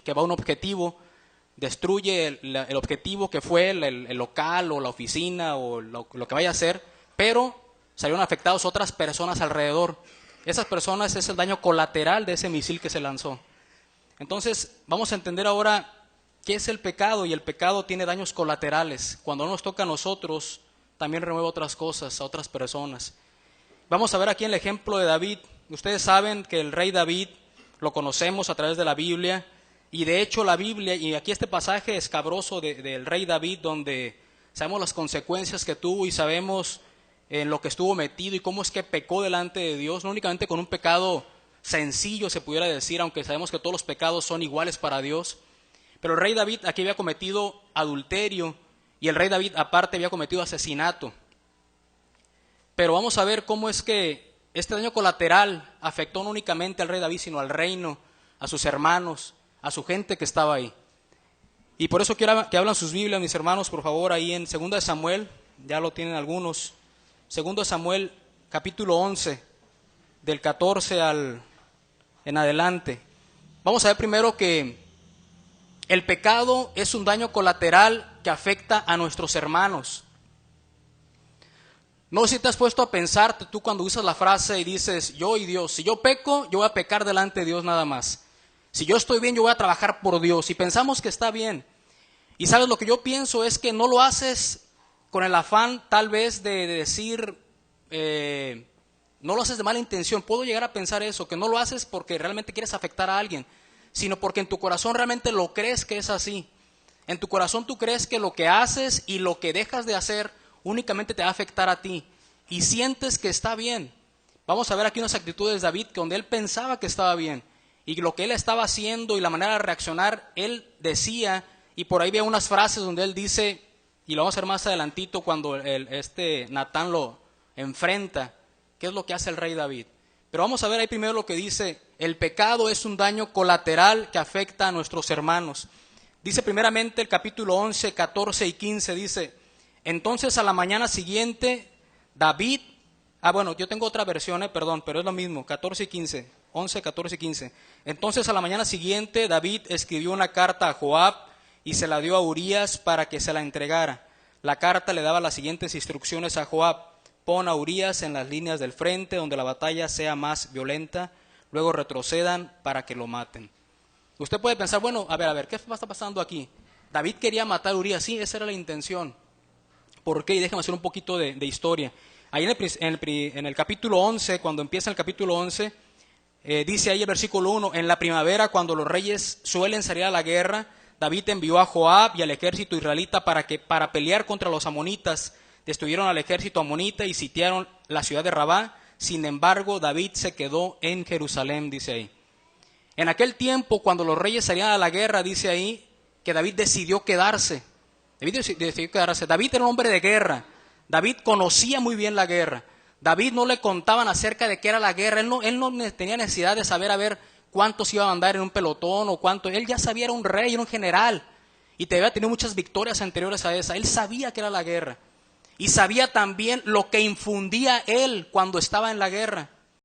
que va a un objetivo, destruye el objetivo que fue el local o la oficina o lo que vaya a ser, pero salieron afectados otras personas alrededor. Esas personas es el daño colateral de ese misil que se lanzó. Entonces, vamos a entender ahora qué es el pecado, y el pecado tiene daños colaterales. Cuando no nos toca a nosotros, también remueve otras cosas, a otras personas. Vamos a ver aquí el ejemplo de David. Ustedes saben que el rey David lo conocemos a través de la Biblia, y de hecho la Biblia, y aquí este pasaje escabroso del rey David, donde sabemos las consecuencias que tuvo y sabemos en lo que estuvo metido y cómo es que pecó delante de Dios, no únicamente con un pecado sencillo se pudiera decir, aunque sabemos que todos los pecados son iguales para Dios, pero el rey David aquí había cometido adulterio, y el rey David aparte había cometido asesinato. Pero vamos a ver cómo es que este daño colateral afectó no únicamente al rey David, sino al reino, a sus hermanos, a su gente que estaba ahí. Y por eso quiero que hablan sus Biblias, mis hermanos, por favor, ahí en 2 de Samuel, ya lo tienen algunos, 2 de Samuel, capítulo 11, del 14 en adelante. Vamos a ver primero que el pecado es un daño colateral que afecta a nuestros hermanos. No sé si te has puesto a pensar tú cuando usas la frase y dices, yo y Dios, si yo peco, yo voy a pecar delante de Dios nada más. Si yo estoy bien, yo voy a trabajar por Dios. Y pensamos que está bien. Y sabes, lo que yo pienso es que no lo haces con el afán tal vez de decir, no lo haces de mala intención. Puedo llegar a pensar eso, que no lo haces porque realmente quieres afectar a alguien, sino porque en tu corazón realmente lo crees que es así. En tu corazón tú crees que lo que haces y lo que dejas de hacer únicamente te va a afectar a ti, y sientes que está bien. Vamos a ver aquí unas actitudes de David donde él pensaba que estaba bien, y lo que él estaba haciendo y la manera de reaccionar, él decía, y por ahí veo unas frases donde él dice, y lo vamos a ver más adelantito cuando Natán lo enfrenta, qué es lo que hace el rey David. Pero vamos a ver ahí primero lo que dice, el pecado es un daño colateral que afecta a nuestros hermanos. Dice primeramente el capítulo 11, 14 y 15, dice, entonces a la mañana siguiente, David, yo tengo otra versión, perdón, pero es lo mismo, 14 y 15, 11, 14 y 15. Entonces a la mañana siguiente, David escribió una carta a Joab y se la dio a Urías para que se la entregara. La carta le daba las siguientes instrucciones a Joab: pon a Urías en las líneas del frente donde la batalla sea más violenta, luego retrocedan para que lo maten. Usted puede pensar, bueno, a ver, ¿qué está pasando aquí? David quería matar a Urías, sí, esa era la intención. ¿Por qué? Y déjame hacer un poquito de historia. Ahí en el capítulo 11, cuando empieza el capítulo 11, dice ahí el versículo 1, en la primavera, cuando los reyes suelen salir a la guerra, David envió a Joab y al ejército israelita para pelear contra los amonitas. Destruyeron al ejército amonita y sitiaron la ciudad de Rabá. Sin embargo, David se quedó en Jerusalén, dice ahí. En aquel tiempo, cuando los reyes salían a la guerra, dice ahí que David decidió quedarse. David era un hombre de guerra. David conocía muy bien la guerra. David no le contaban acerca de qué era la guerra. Él no tenía necesidad de saber a ver cuántos iban a andar en un pelotón o cuánto. Él ya sabía, era un rey, era un general. Y te había tenido muchas victorias anteriores a esa. Él sabía que era la guerra. Y sabía también lo que infundía él cuando estaba en la guerra.